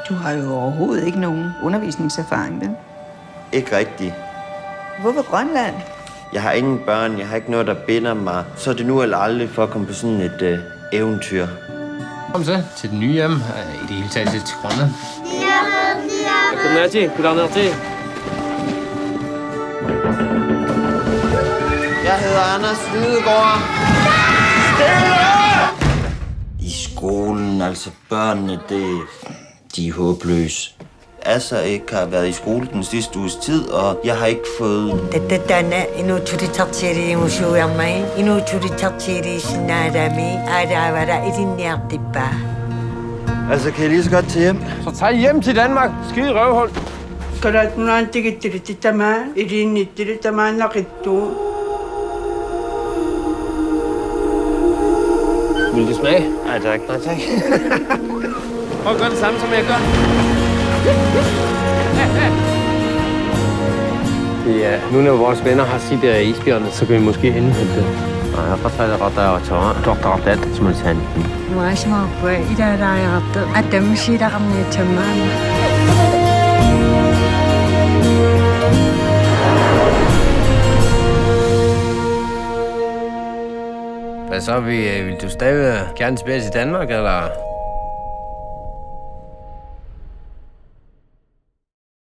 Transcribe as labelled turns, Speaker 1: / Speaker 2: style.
Speaker 1: Du har jo overhovedet ikke nogen undervisningserfaring, vel?
Speaker 2: Ikke rigtigt.
Speaker 1: Hvorfor Grønland?
Speaker 2: Jeg har ingen børn, jeg har ikke noget, der binder mig. Så er det nu eller aldrig for at komme på sådan et eventyr.
Speaker 3: Kom så til den nye hjem, i det hele taget til Grønland.
Speaker 2: Jeg hedder Anders Lidegaard. I skolen, altså børnene, de er håbløse. Asser ikke har været i skole den sidste uges tid, og jeg har ikke fået... Altså, kan jeg lige så godt til hjem?
Speaker 3: Så tag hjem til Danmark, skide røvhul. Vil du smage?
Speaker 2: Nej, tak.
Speaker 3: Nej, tak. Prøv at gøre det samme, som jeg gør. Ja, nu når vores venner har sit isbjørne, så kan vi måske indhente det.
Speaker 4: 아까 갔다가 똑똑똑 스물산.
Speaker 5: 마지막 왜 이래라 갔다 아담 시작합니다 정말.
Speaker 3: Hvad så? Vil du stadig gerne tilbage til Danmark, eller?